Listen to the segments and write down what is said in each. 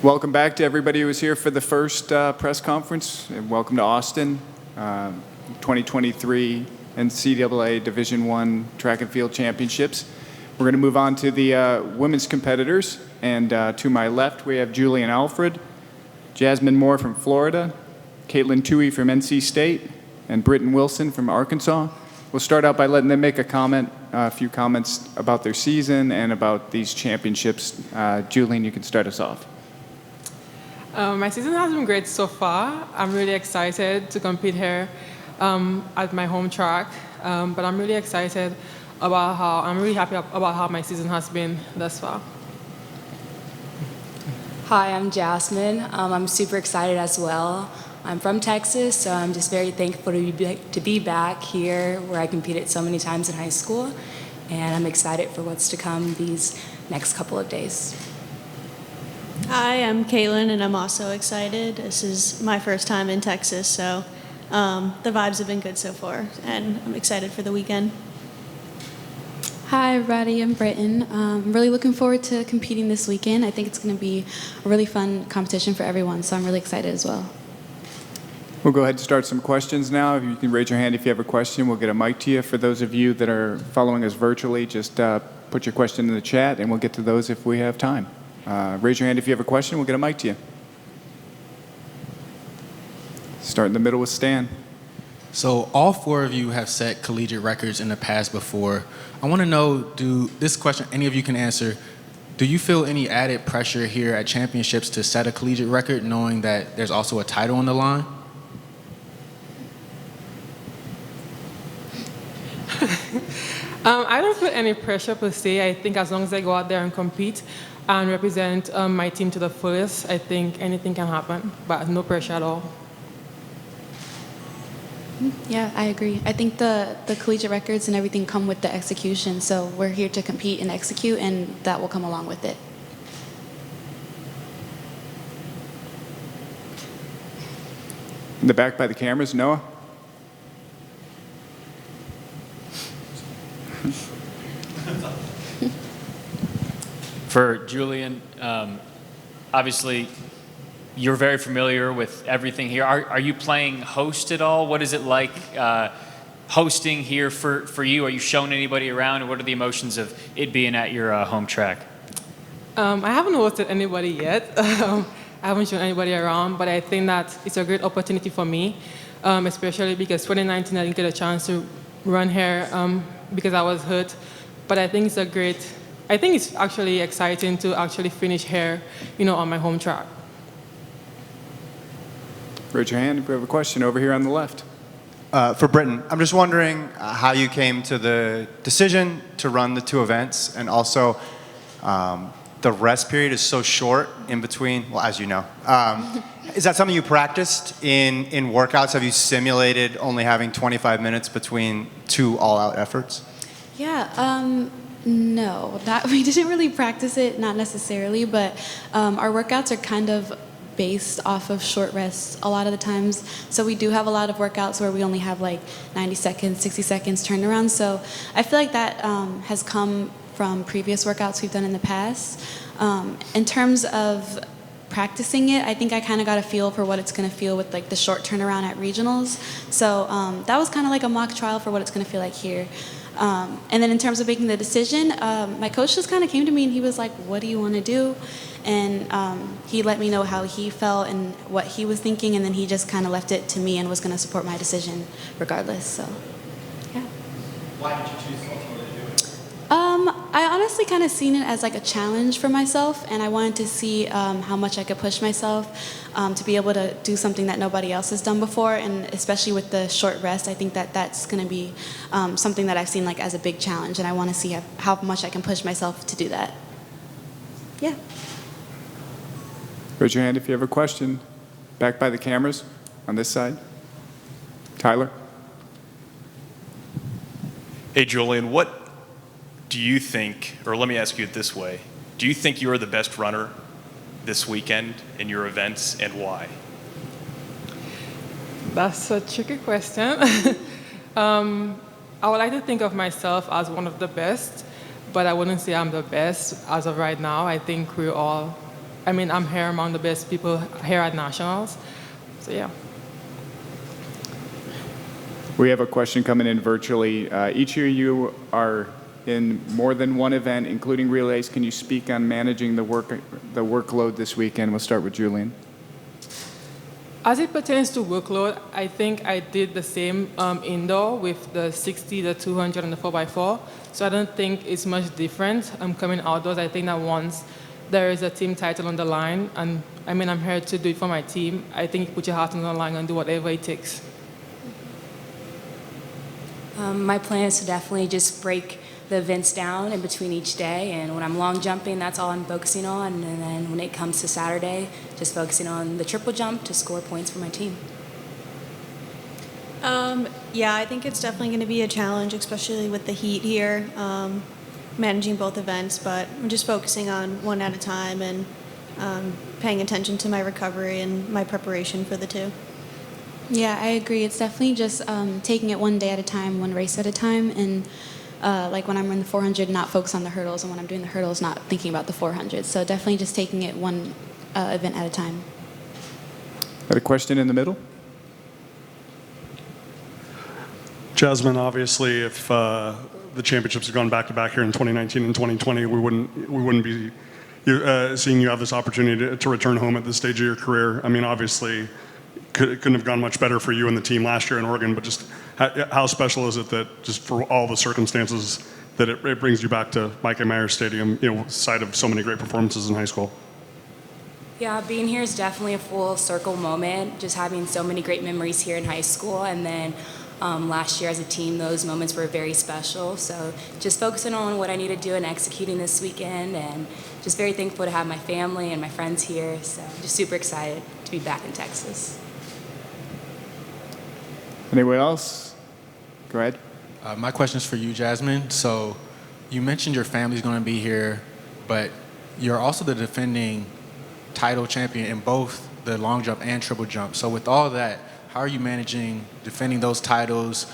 Welcome back to everybody who was here for the first press conference, and welcome to Austin, 2023 NCAA Division I Track and Field Championships. We're going to move on to the women's competitors, and to my left we have Julian Alfred, Jasmine Moore from Florida, Caitlin Toohey from NC State, and Britton Wilson from Arkansas. We'll start out by letting them make a few comments about their season and about these championships. Julian, you can start us off. My season has been great so far. I'm really excited to compete here at my home track, but I'm really excited I'm really happy about how my season has been thus far. Hi, I'm Jasmine. I'm super excited as well. I'm from Texas, so I'm just very thankful to be back here where I competed so many times in high school, and I'm excited for what's to come these next couple of days. Hi, I'm Caitlin, and I'm also excited. This is my first time in Texas, so the vibes have been good so far, and I'm excited for the weekend. Hi, everybody. I'm Britton. I'm really looking forward to competing this weekend. I think it's going to be a really fun competition for everyone, so I'm really excited as well. We'll go ahead and start some questions now. If you can raise your hand if you have a question, we'll get a mic to you. For those of you that are following us virtually, just put your question in the chat, and we'll get to those if we have time. Raise your hand if you have a question. We'll get a mic to you. Start in the middle with Stan. So all four of you have set collegiate records in the past before. I want to know, this question any of you can answer, do you feel any added pressure here at championships to set a collegiate record knowing that there's also a title on the line? I don't feel any pressure per se. I think as long as I go out there and compete and represent my team to the fullest, I think anything can happen, but no pressure at all. Yeah, I agree. I think the collegiate records and everything come with the execution, so we're here to compete and execute, and that will come along with it. In the back by the cameras, Noah. For Julian, obviously you're very familiar with everything here. Are you playing host at all? What is it like hosting here for you? Are you showing anybody around? And what are the emotions of it being at your home track? I haven't hosted anybody yet. I haven't shown anybody around, but I think that it's a great opportunity for me, especially because 2019 I didn't get a chance to run here because I was hurt. But I think it's actually exciting to actually finish here, on my home track. Raise your hand if you have a question over here on the left. For Britton, I'm just wondering how you came to the decision to run the two events, and also the rest period is so short in between, well, as you know. Is that something you practiced in workouts? Have you simulated only having 25 minutes between two all-out efforts? Yeah, no, we didn't really practice it, not necessarily, but our workouts are kind of based off of short rests a lot of the times. So we do have a lot of workouts where we only have like 90 seconds, 60 seconds turnaround. So I feel like that has come from previous workouts we've done in the past. In terms of practicing it, I think I kind of got a feel for what it's going to feel with like the short turnaround at regionals. So that was kind of like a mock trial for what it's going to feel like here. And then in terms of making the decision, my coach just kind of came to me and he was like, what do you want to do? And he let me know how he felt and what he was thinking, and then he just kind of left it to me and was going to support my decision regardless. So, yeah. Why did you choose ultimately to do it? I honestly kind of seen it as like a challenge for myself, and I wanted to see how much I could push myself to be able to do something that nobody else has done before, and especially with the short rest, I think that that's going to be something that I've seen like as a big challenge, and I want to see how much I can push myself to do that. Yeah. Raise your hand if you have a question. Back by the cameras on this side. Tyler. Hey, Julian, what do you think, or let me ask you it this way, do you think you are the best runner this weekend in your events, and why? That's a tricky question. I would like to think of myself as one of the best, but I wouldn't say I'm the best as of right now. I think we're all I mean, I'm here among the best people here at nationals. So yeah. We have a question coming in virtually. Each of you are in more than one event, including relays. Can you speak on managing the workload this weekend? We'll start with Julian. As it pertains to workload, I think I did the same indoor with the 60, the 200, and the 4x4. So I don't think it's much different. Coming outdoors, I think that once there is a team title on the line, and I mean, I'm here to do it for my team, I think you put your heart on the line and do whatever it takes. My plan is to definitely just break the events down in between each day, and when I'm long jumping, that's all I'm focusing on, and then when it comes to Saturday, just focusing on the triple jump to score points for my team. Yeah, I think it's definitely going to be a challenge, especially with the heat here, managing both events, but I'm just focusing on one at a time and paying attention to my recovery and my preparation for the two. Yeah, I agree. It's definitely just taking it one day at a time, one race at a time, and like when I'm in the 400, not focus on the hurdles, and when I'm doing the hurdles, not thinking about the 400. So definitely just taking it one event at a time. Got a question in the middle? Jasmine, obviously, if the championships had gone back to back here in 2019 and 2020, we wouldn't be seeing you have this opportunity to return home at this stage of your career. I mean, obviously, couldn't have gone much better for you and the team last year in Oregon, but just how special is it that just for all the circumstances that it brings you back to Mike Myers Stadium, site of so many great performances in high school? Yeah, being here is definitely a full circle moment, just having so many great memories here in high school, and then last year as a team, those moments were very special. So just focusing on what I need to do and executing this weekend, and just very thankful to have my family and my friends here. So just super excited to be back in Texas. Anyone else? Go ahead. My question is for you, Jasmine. So you mentioned your family's going to be here, but you're also the defending title champion in both the long jump and triple jump. So with all that, how are you managing defending those titles,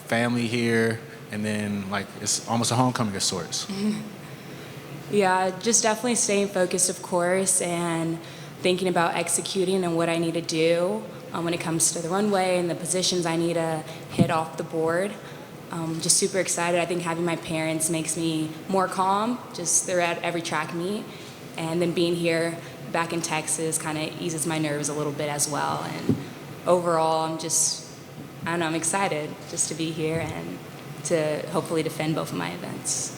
family here, and then like it's almost a homecoming of sorts? Yeah, just definitely staying focused, of course, and thinking about executing and what I need to do when it comes to the runway and the positions I need to hit off the board. Just super excited. I think having my parents makes me more calm. Just they're at every track meet, and then being here back in Texas kind of eases my nerves a little bit as well. And overall, I'm excited just to be here and to hopefully defend both of my events.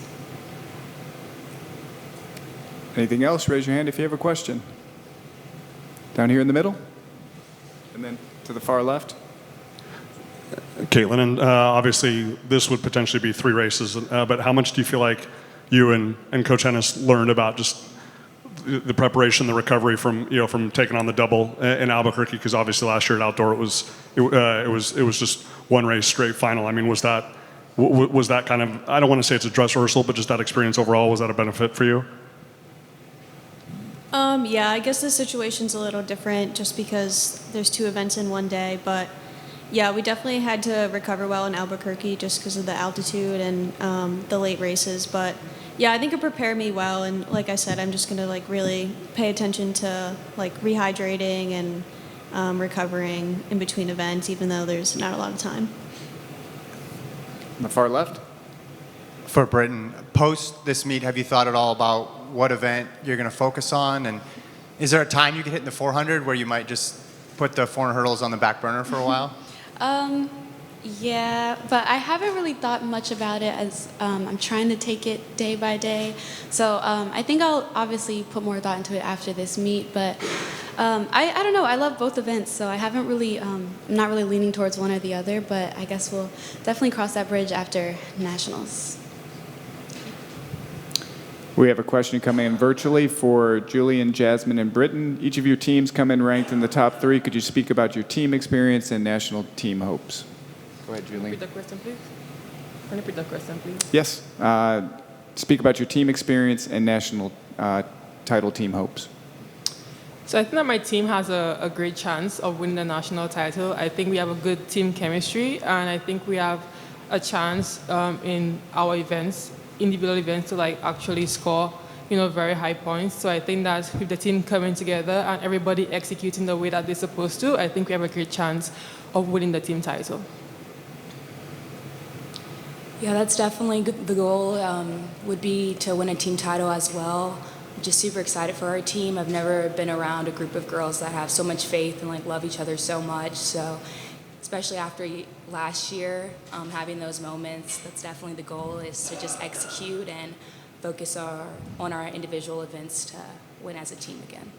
Anything else? Raise your hand if you have a question. Down here in the middle, and then to the far left. Caitlin, and obviously this would potentially be 3 races, but how much do you feel like you and Coach Hennis learned about just the preparation, the recovery from taking on the double in Albuquerque? Because obviously last year at outdoor it was just one race straight final. I mean, was that kind of, I don't want to say it's a dress rehearsal, but just that experience overall, was that a benefit for you? Yeah, I guess the situation's a little different just because there's 2 events in one day, but yeah, we definitely had to recover well in Albuquerque just because of the altitude and the late races. But yeah, I think it prepared me well, and like I said, I'm just gonna like really pay attention to like rehydrating and recovering in between events, even though there's not a lot of time. On the far left. For Britain, post this meet, have you thought at all about what event you're going to focus on? And is there a time you could hit in the 400 where you might just put the 400 hurdles on the back burner for a while? Yeah, but I haven't really thought much about it as I'm trying to take it day by day. So I think I'll obviously put more thought into it after this meet. But I don't know. I love both events, so I haven't really, I'm not really leaning towards one or the other. But I guess we'll definitely cross that bridge after nationals. We have a question coming in virtually for Julian, Jasmine, and Britton. Each of your teams come in ranked in the top 3. Could you speak about your team experience and national team hopes? Go ahead, Julian. Repeat the question, please. Can you repeat the question, please? Yes. Speak about your team experience and national title team hopes. So I think that my team has a great chance of winning the national title. I think we have a good team chemistry, and I think we have a chance in our events, individual events, to like actually score very high points. So I think that with the team coming together and everybody executing the way that they're supposed to, I think we have a great chance of winning the team title. Yeah, that's definitely the goal, would be to win a team title as well. I'm just super excited for our team. I've never been around a group of girls that have so much faith and love each other so much. So especially after last year, having those moments, that's definitely the goal, is to just execute and focus on our individual events to win as a team again.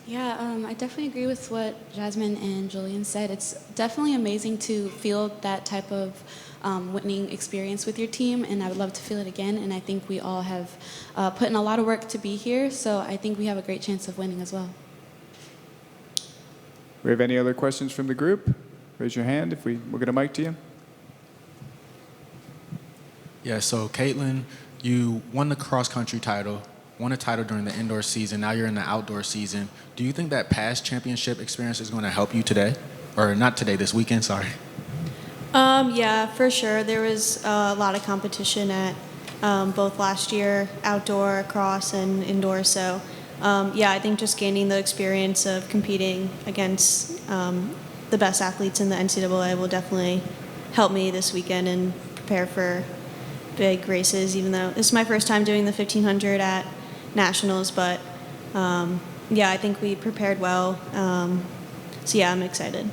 Yeah, I definitely agree with what Jasmine and Julian said. It's definitely amazing to feel that type of winning experience with your team, and I would love to feel it again. And I think we all have put in a lot of work to be here, so I think we have a great chance of winning as well. We have any other questions from the group? Raise your hand if we'll get a mic to you. Yeah, so Caitlin, you won the cross-country title, won a title during the indoor season. Now you're in the outdoor season. Do you think that past championship experience is going to help you today? Or not today, this weekend, sorry. Yeah, for sure. There was a lot of competition at both last year, outdoor, cross, and indoor. So, yeah, I think just gaining the experience of competing against the best athletes in the NCAA will definitely help me this weekend and prepare for big races, even though this is my first time doing the 1500 at Nationals. But, yeah, I think we prepared well. So, yeah, I'm excited.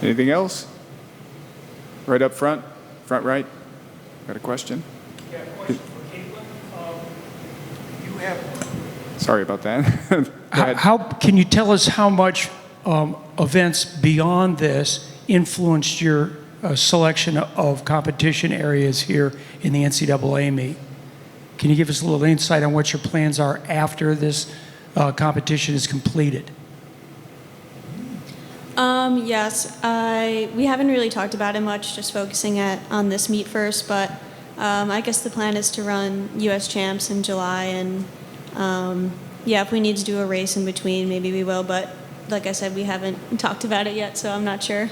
Anything else? Right up front right. Got a question? Yeah, question for Caitlin. You have. Sorry about that. Go ahead. How can you tell us how much events beyond this influenced your selection of competition areas here in the NCAA meet? Can you give us a little insight on what your plans are after this competition is completed? Yes, we haven't really talked about it much, just focusing on this meet first, but I guess the plan is to run U.S. champs in July, and yeah, if we need to do a race in between, maybe we will, but like I said, we haven't talked about it yet, so I'm not sure.